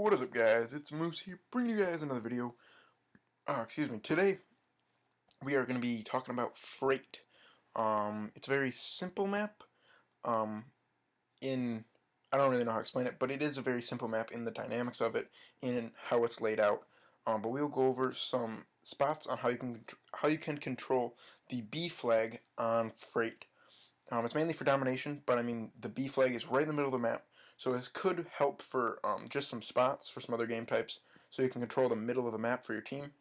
What is up, guys? It's Moose here, bringing you guys another video. Excuse me. Today, we are going to be talking about Freight. It's a very simple map. I don't really know how to explain it, but it is a very simple map in the dynamics of it, in how it's laid out. But we'll go over some spots on how you can control the B flag on Freight. It's mainly for domination, but I mean the B flag is right in the middle of the map, so it could help for just some spots for some other game types, so you can control the middle of the map for your team.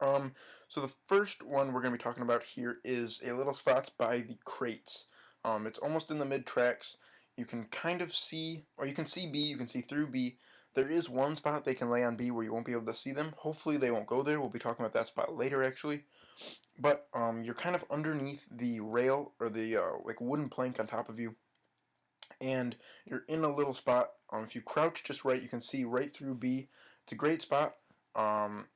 So the first one we're going to be talking about here is a little spots by the crates. It's almost in the mid tracks. You can kind of see, or you can see B, you can see through B. There is one spot they can lay on B where you won't be able to see them. Hopefully they won't go there. We'll be talking about that spot later, actually. But you're kind of underneath the rail, or the like wooden plank on top of you, and you're in a little spot. If you crouch just right, you can see right through B. It's a great spot.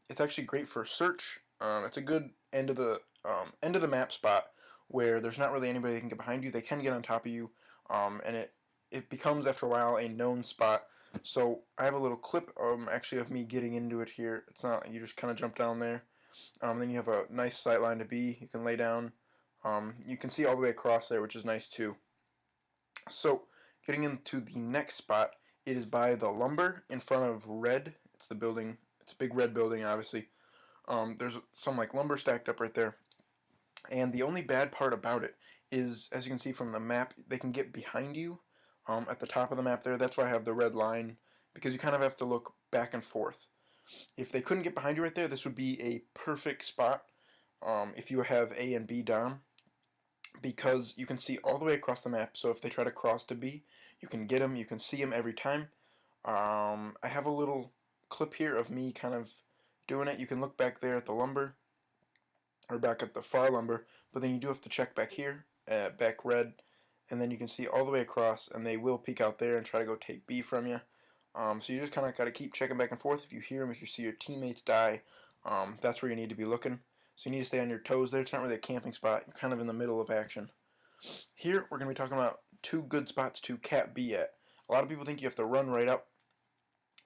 It's actually great for search. It's a good end of the map spot where there's not really anybody that can get behind you. They can get on top of you, and it becomes after a while a known spot. So I have a little clip actually of me getting into it here. It's not, you just kind of jump down there. Then you have a nice sight line to B. You can lay down. You can see all the way across there, which is nice too. So getting into the next spot, it is by the lumber in front of red. It's the building. It's a big red building, obviously. There's some like lumber stacked up right there. And the only bad part about it is, as you can see from the map, they can get behind you at the top of the map there. That's why I have the red line, because you kind of have to look back and forth. If they couldn't get behind you right there, this would be a perfect spot if you have A and B dom, because you can see all the way across the map. So if they try to cross to B, you can get them, you can see them every time. I have a little clip here of me kind of doing it. You can look back there at the lumber, or back at the far lumber, but then you do have to check back here, back red, and then you can see all the way across, and they will peek out there and try to go take B from you. So you just kind of got to keep checking back and forth. If you hear them, if you see your teammates die, that's where you need to be looking. So you need to stay on your toes there. It's not really a camping spot. You're kind of in the middle of action. Here, we're going to be talking about two good spots to cap B at. A lot of people think you have to run right up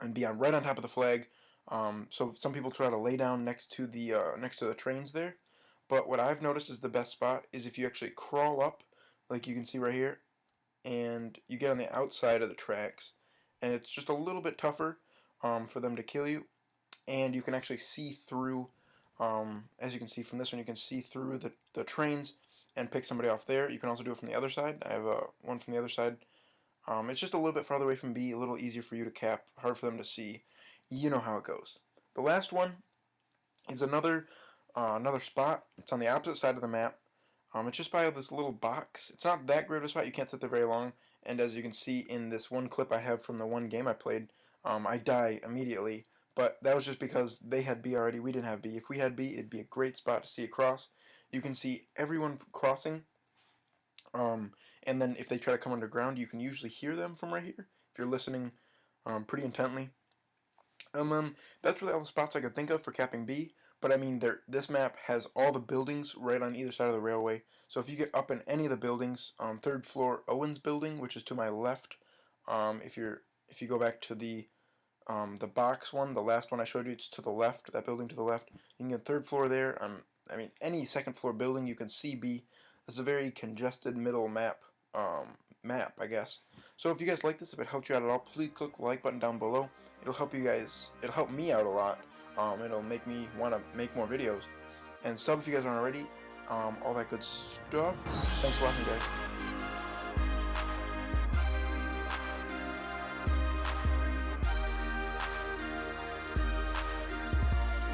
and be right on top of the flag. So some people try to lay down next to the trains there. But what I've noticed is the best spot is if you actually crawl up, like you can see right here, and you get on the outside of the tracks. And it's just a little bit tougher for them to kill you, and you can actually see through, as you can see from this one, you can see through the trains and pick somebody off there. You can also do it from the other side. I have one from the other side. It's just a little bit farther away from B, a little easier for you to cap, hard for them to see. You know how it goes. The last one is another spot. It's on the opposite side of the map. It's just by this little box. It's not that great of a spot. You can't sit there very long. And as you can see in this one clip I have from the one game I played, I die immediately. But that was just because they had B already. We didn't have B. If we had B, it'd be a great spot to see across. You can see everyone crossing. And then if they try to come underground, you can usually hear them from right here, if you're listening pretty intently. And then that's really all the spots I could think of for capping B. But I mean, this map has all the buildings right on either side of the railway. So if you get up in any of the buildings, third floor Owens building, which is to my left. If you go back to the box one, the last one I showed you, it's to the left. That building to the left. You can get third floor there. I mean, any second floor building you can see B. It's a very congested middle map. I guess. So if you guys like this, if it helped you out at all, please click the like button down below. It'll help you guys. It'll help me out a lot. It'll make me want to make more videos. And sub if you guys aren't already. All that good stuff. Thanks for watching, guys.